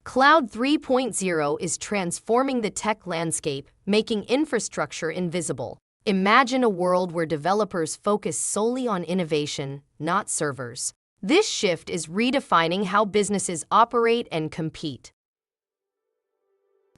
Cloud 3.0 is transforming the tech landscape, making infrastructure invisible. Imagine a world where developers focus solely on innovation, not servers. This shift is redefining how businesses operate and compete.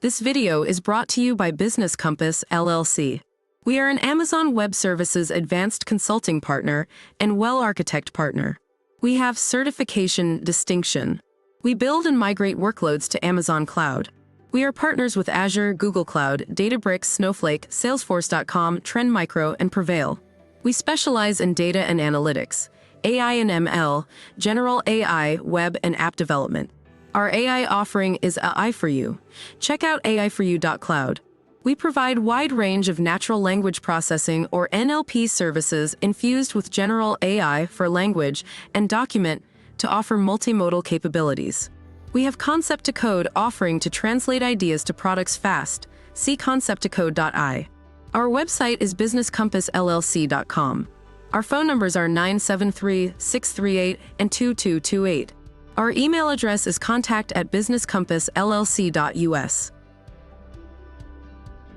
This video is brought to you by BusinessCompassLLC. We are an Amazon Web Services advanced consulting partner and well-architect partner. We have certification distinction. We build and migrate workloads to Amazon Cloud. We are partners with Azure, Google Cloud, Databricks, Snowflake, Salesforce.com, Trend Micro, and Prevail. We specialize in data and analytics, AI and ML, general AI, web, and app development. Our AI offering is AI for You. Check out aiforyou.cloud. We provide wide range of natural language processing or NLP services infused with general AI for language and document to offer multimodal capabilities. We have Concept to Code offering to translate ideas to products fast. See concepttocode.ai. Our website is businesscompassllc.com. Our phone numbers are 973-638 and 2228. Our email address is contact@businesscompassllc.us.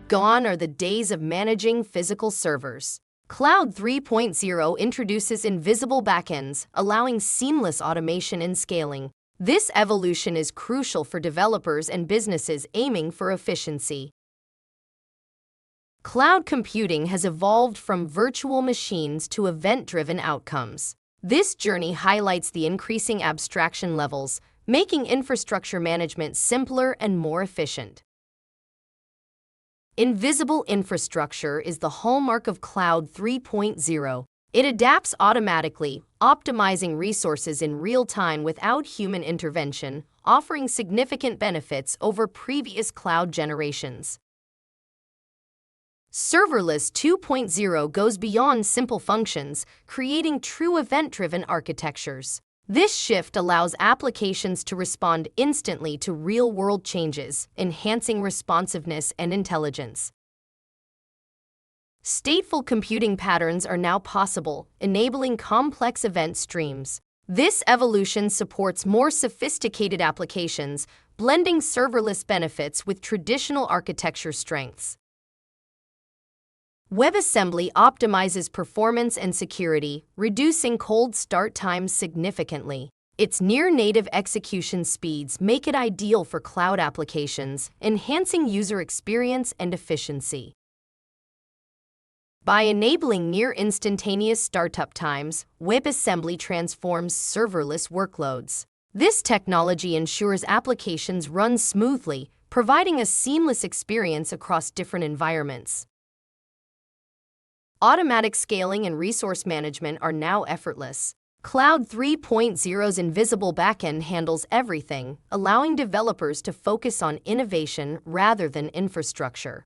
Gone are the days of managing physical servers. Cloud 3.0 introduces invisible backends, allowing seamless automation and scaling. This evolution is crucial for developers and businesses aiming for efficiency. Cloud computing has evolved from virtual machines to event-driven outcomes. This journey highlights the increasing abstraction levels, making infrastructure management simpler and more efficient. Invisible infrastructure is the hallmark of Cloud 3.0. It adapts automatically, optimizing resources in real time without human intervention, offering significant benefits over previous cloud generations. Serverless 2.0 goes beyond simple functions, creating true event-driven architectures. This shift allows applications to respond instantly to real-world changes, enhancing responsiveness and intelligence. Stateful computing patterns are now possible, enabling complex event streams. This evolution supports more sophisticated applications, blending serverless benefits with traditional architecture strengths. WebAssembly optimizes performance and security, reducing cold start times significantly. Its near-native execution speeds make it ideal for cloud applications, enhancing user experience and efficiency. By enabling near-instantaneous startup times, WebAssembly transforms serverless workloads. This technology ensures applications run smoothly, providing a seamless experience across different environments. Automatic scaling and resource management are now effortless. Cloud 3.0's invisible backend handles everything, allowing developers to focus on innovation rather than infrastructure.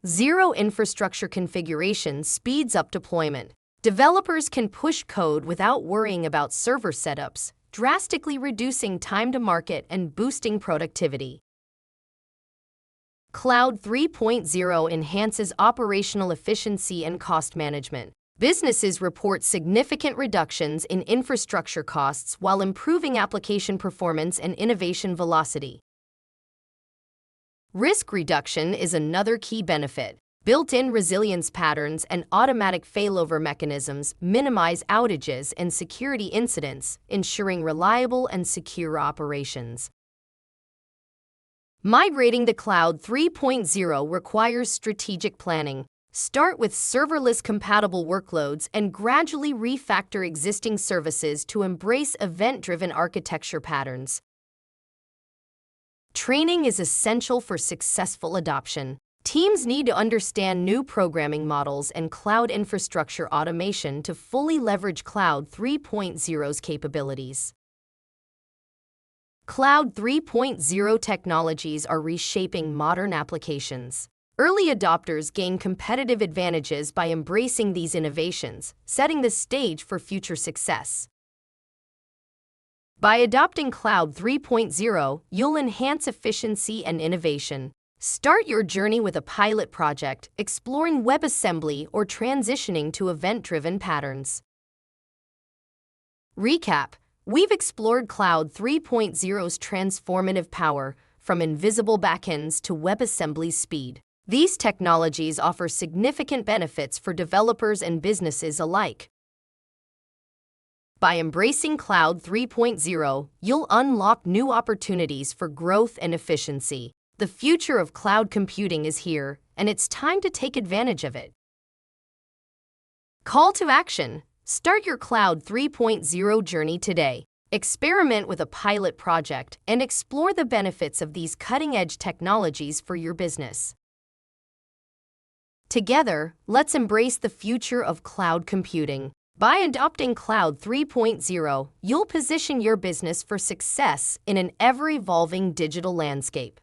Zero infrastructure configuration speeds up deployment. Developers can push code without worrying about server setups, drastically reducing time to market and boosting productivity. Cloud 3.0 enhances operational efficiency and cost management. Businesses report significant reductions in infrastructure costs while improving application performance and innovation velocity. Risk reduction is another key benefit. Built-in resilience patterns and automatic failover mechanisms minimize outages and security incidents, ensuring reliable and secure operations. Migrating to Cloud 3.0 requires strategic planning. Start with serverless-compatible workloads and gradually refactor existing services to embrace event-driven architecture patterns. Training is essential for successful adoption. Teams need to understand new programming models and cloud infrastructure automation to fully leverage Cloud 3.0's capabilities. Cloud 3.0 technologies are reshaping modern applications. Early adopters gain competitive advantages by embracing these innovations, setting the stage for future success. By adopting Cloud 3.0, you'll enhance efficiency and innovation. Start your journey with a pilot project, exploring WebAssembly or transitioning to event-driven patterns. Recap: We've explored Cloud 3.0's transformative power, from invisible backends to WebAssembly speed. These technologies offer significant benefits for developers and businesses alike. By embracing Cloud 3.0, you'll unlock new opportunities for growth and efficiency. The future of cloud computing is here, and it's time to take advantage of it. Call to action. Start your Cloud 3.0 journey today. Experiment with a pilot project and explore the benefits of these cutting-edge technologies for your business. Together, let's embrace the future of cloud computing. By adopting Cloud 3.0, you'll position your business for success in an ever-evolving digital landscape.